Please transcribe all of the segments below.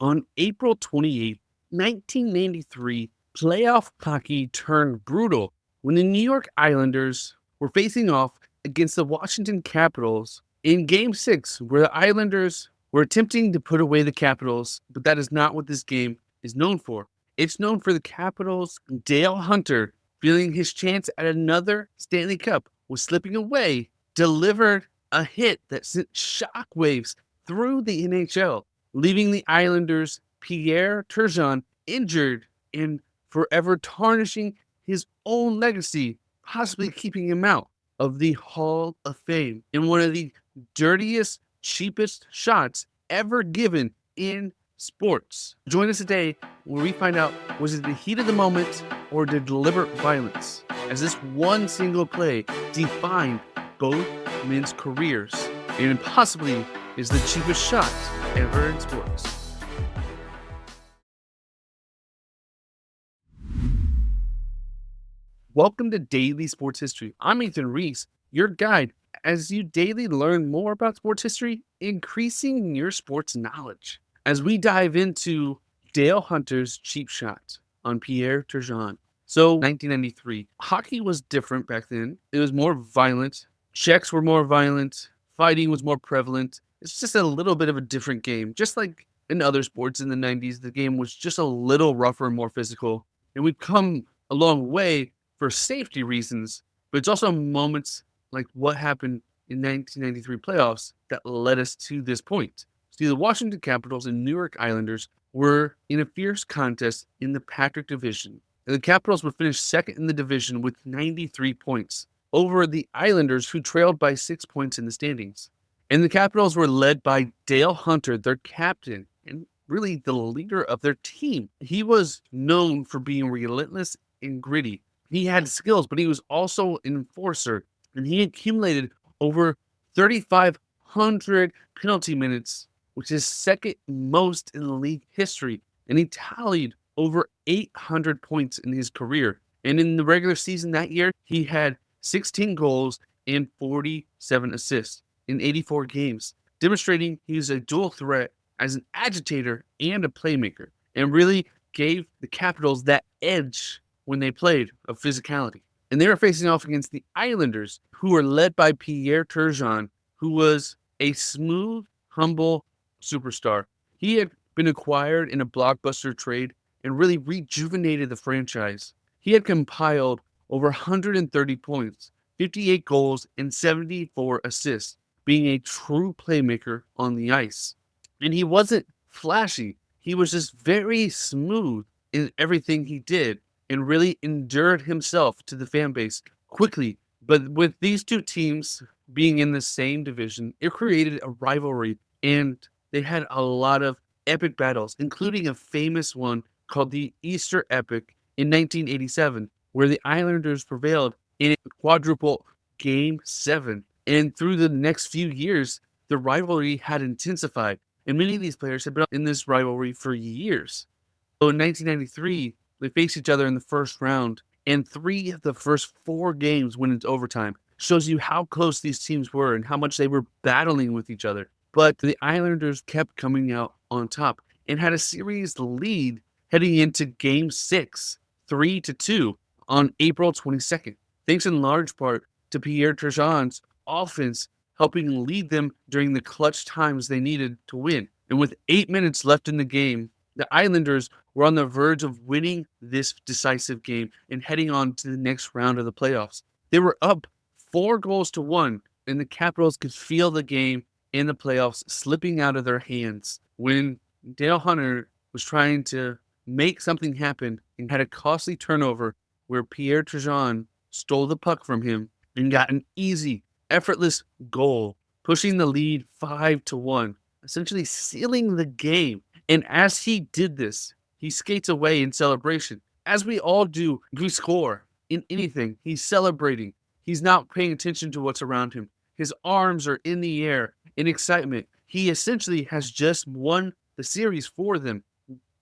On April 28th, 1993, playoff hockey turned brutal when the New York Islanders were facing off against the Washington Capitals in Game 6, where the Islanders were attempting to put away the Capitals, but that is not what this game is known for. It's known for the Capitals' Dale Hunter feeling his chance at another Stanley Cup was slipping away, delivered a hit that sent shockwaves through the NHL, leaving the Islanders' Pierre Turgeon injured and forever tarnishing his own legacy, possibly keeping him out of the Hall of Fame in one of the dirtiest, cheapest shots ever given in sports. Join us today where we find out, was it the heat of the moment or the deliberate violence, as this one single play defined both men's careers and possibly is the cheapest shot ever in sports. Welcome to Daily Sports History. I'm Ethan Reese, your guide as you daily learn more about sports history, increasing your sports knowledge. As we dive into Dale Hunter's cheap shot on Pierre Turgeon. So, 1993, hockey was different back then. It was more violent. Checks were more violent. Fighting was more prevalent. It's just a little bit of a different game. Just like in other sports in the 90s, the game was just a little rougher and more physical. And we've come a long way for safety reasons, but it's also moments like what happened in 1993 playoffs that led us to this point. See, the Washington Capitals and New York Islanders were in a fierce contest in the Patrick division. And the Capitals would finish second in the division with 93 points over the Islanders, who trailed by 6 points in the standings. And the Capitals were led by Dale Hunter, their captain, and really the leader of their team. He was known for being relentless and gritty. He had skills, but he was also an enforcer, and he accumulated over 3,500 penalty minutes, which is second most in the league history, and he tallied over 800 points in his career. And in the regular season that year, he had 16 goals and 47 assists in 84 games, demonstrating he was a dual threat as an agitator and a playmaker, and really gave the Capitals that edge when they played of physicality. And they were facing off against the Islanders, who were led by Pierre Turgeon, who was a smooth, humble superstar. He had been acquired in a blockbuster trade and really rejuvenated the franchise. He had compiled over 130 points, 58 goals, and 74 assists, being a true playmaker on the ice. And he wasn't flashy. He was just very smooth in everything he did, and really endured himself to the fan base quickly. But with these two teams being in the same division, it created a rivalry, and they had a lot of epic battles, including a famous one called the Easter Epic in 1987, where the Islanders prevailed in a quadruple Game 7. And through the next few years, the rivalry had intensified, and many of these players had been in this rivalry for years. So in 1993, they faced each other in the first round, and 3 of the first 4 games went into overtime. Shows you how close these teams were and how much they were battling with each other. But the Islanders kept coming out on top and had a series lead heading into Game 6, 3-2 on April 22nd, thanks in large part to Pierre Turgeon's offense helping lead them during the clutch times they needed to win. And with 8 minutes left in the game, the Islanders were on the verge of winning this decisive game and heading on to the next round of the playoffs. They were up 4-1, and the Capitals could feel the game in the playoffs slipping out of their hands when Dale Hunter was trying to make something happen and had a costly turnover where Pierre Turgeon stole the puck from him and got an easy, effortless goal, pushing the lead 5-1, essentially sealing the game. And as he did this, he skates away in celebration. As we all do, we score in anything. He's celebrating. He's not paying attention to what's around him. His arms are in the air in excitement. He essentially has just won the series for them.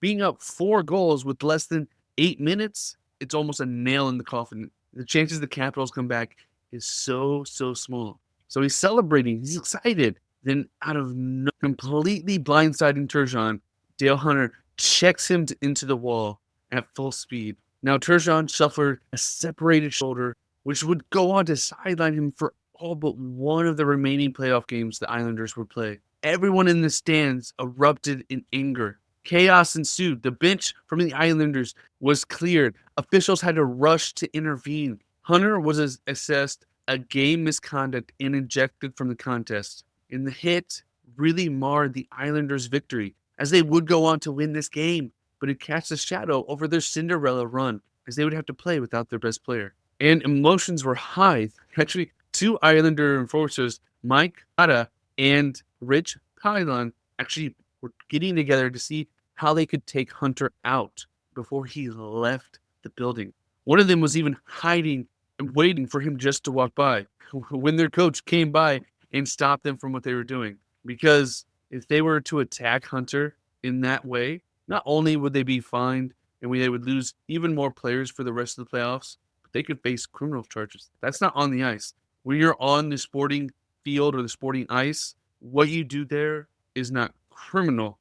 Being up 4 goals with less than 8 minutes, it's almost a nail in the coffin. The chances the Capitals come back is so small. So he's celebrating. He's excited. Then out of completely blindsiding Turgeon, Dale Hunter checks him into the wall at full speed. Now, Turgeon suffered a separated shoulder, which would go on to sideline him for all but one of the remaining playoff games the Islanders would play. Everyone in the stands erupted in anger. Chaos ensued. The bench from the Islanders was cleared. Officials had to rush to intervene. Hunter was assessed a game misconduct and ejected from the contest. And the hit really marred the Islanders' victory, as they would go on to win this game, but it cast a shadow over their Cinderella run, as they would have to play without their best player. And emotions were high. Actually, two Islander enforcers, Mike Kata and Rich Pylon, actually were getting together to see how they could take Hunter out before he left the building. One of them was even hiding and waiting for him just to walk by when their coach came by and stopped them from what they were doing. Because if they were to attack Hunter in that way, not only would they be fined and they would lose even more players for the rest of the playoffs, but they could face criminal charges. That's not on the ice. When you're on the sporting field or the sporting ice, what you do there is not criminal,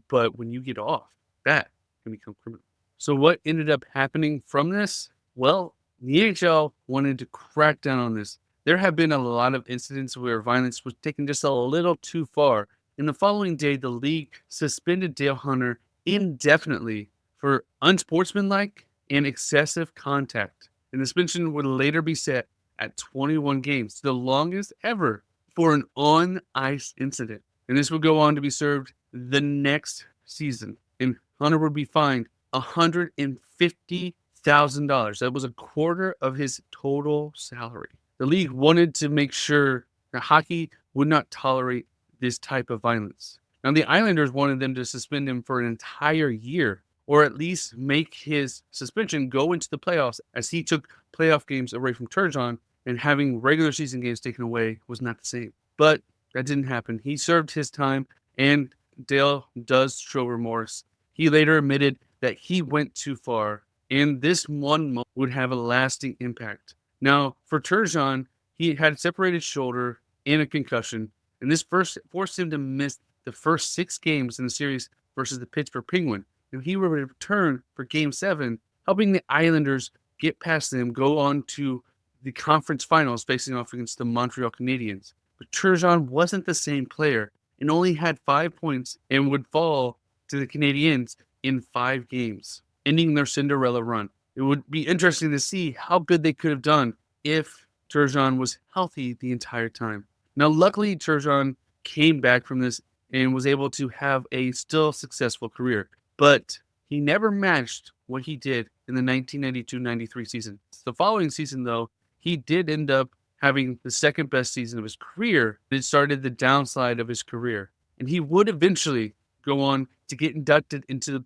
but when you get off, that can become criminal. So what ended up happening from this? Well, the NHL wanted to crack down on this. There have been a lot of incidents where violence was taken just a little too far. And the following day, the league suspended Dale Hunter indefinitely for unsportsmanlike and excessive contact. And the suspension would later be set at 21 games, the longest ever for an on-ice incident. And this would go on to be served the next season. And Hunter would be fined $150,000. That was a quarter of his total salary. The league wanted to make sure that hockey would not tolerate this type of violence. Now, the Islanders wanted them to suspend him for an entire year, or at least make his suspension go into the playoffs, as he took playoff games away from Turgeon, and having regular season games taken away was not the same. But that didn't happen. He served his time, and Dale does show remorse. He later admitted that he went too far, and this one moment would have a lasting impact. Now, for Turgeon, he had a separated shoulder and a concussion, and this forced him to miss the first 6 games in the series versus the Pittsburgh Penguins. And he would return for Game 7, helping the Islanders get past them, go on to the conference finals, facing off against the Montreal Canadiens. But Turgeon wasn't the same player and only had 5 points and would fall to the Canadiens in 5 games, ending their Cinderella run. It would be interesting to see how good they could have done if Turgeon was healthy the entire time. Now, luckily, Turgeon came back from this and was able to have a still successful career, but he never matched what he did in the 1992-93 season. The following season, though, he did end up having the second best season of his career. It started the downside of his career, and he would eventually go on to get inducted into the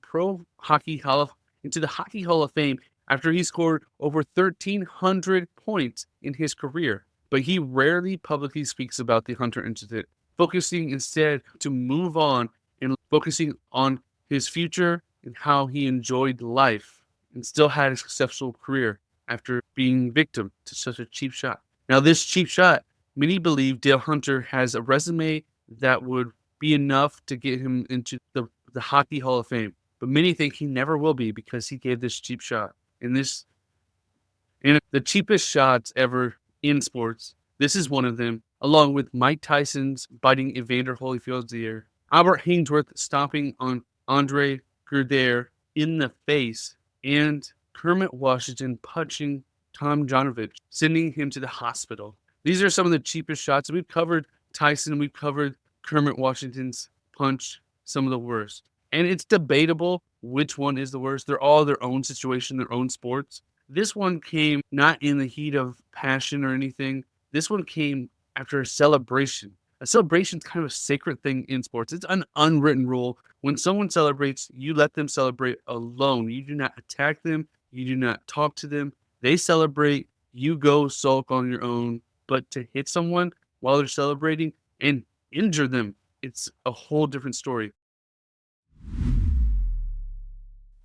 Hockey Hall of Fame after he scored over 1,300 points in his career. But he rarely publicly speaks about the Hunter incident, focusing instead to move on and focusing on his future and how he enjoyed life and still had a successful career after being victim to such a cheap shot. Now, this cheap shot, many believe Dale Hunter has a resume that would be enough to get him into the Hockey Hall of Fame. But many think he never will be because he gave this cheap shot. And the cheapest shots ever in sports, this is one of them, along with Mike Tyson's biting Evander Holyfield's ear, Albert Hainsworth stomping on Andre Gurder in the face, and Kermit Washington punching Tom Jonovich, sending him to the hospital. These are some of the cheapest shots. We've covered Tyson, we've covered Kermit Washington's punch, some of the worst. And it's debatable which one is the worst. They're all their own situation, their own sports. This one came not in the heat of passion or anything. This one came after a celebration. A celebration is kind of a sacred thing in sports. It's an unwritten rule. When someone celebrates, you let them celebrate alone. You do not attack them. You do not talk to them. They celebrate. You go sulk on your own. But to hit someone while they're celebrating and injure them, it's a whole different story.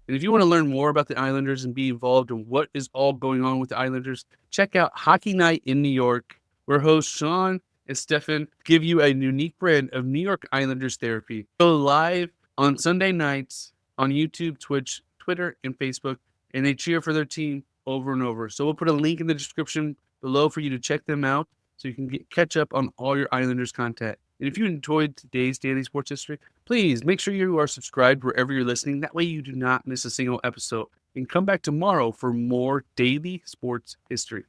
And if you want to learn more about the Islanders and be involved in what is all going on with the Islanders, check out Hockey Night in New York, where hosts Sean and Stefan give you a unique brand of New York Islanders therapy. Go live on Sunday nights on YouTube, Twitch, Twitter, and Facebook, and they cheer for their team over and over. So we'll put a link in the description below for you to check them out so you can catch up on all your Islanders content. And if you enjoyed today's Daily Sports History, please make sure you are subscribed wherever you're listening. That way you do not miss a single episode. And come back tomorrow for more Daily Sports History.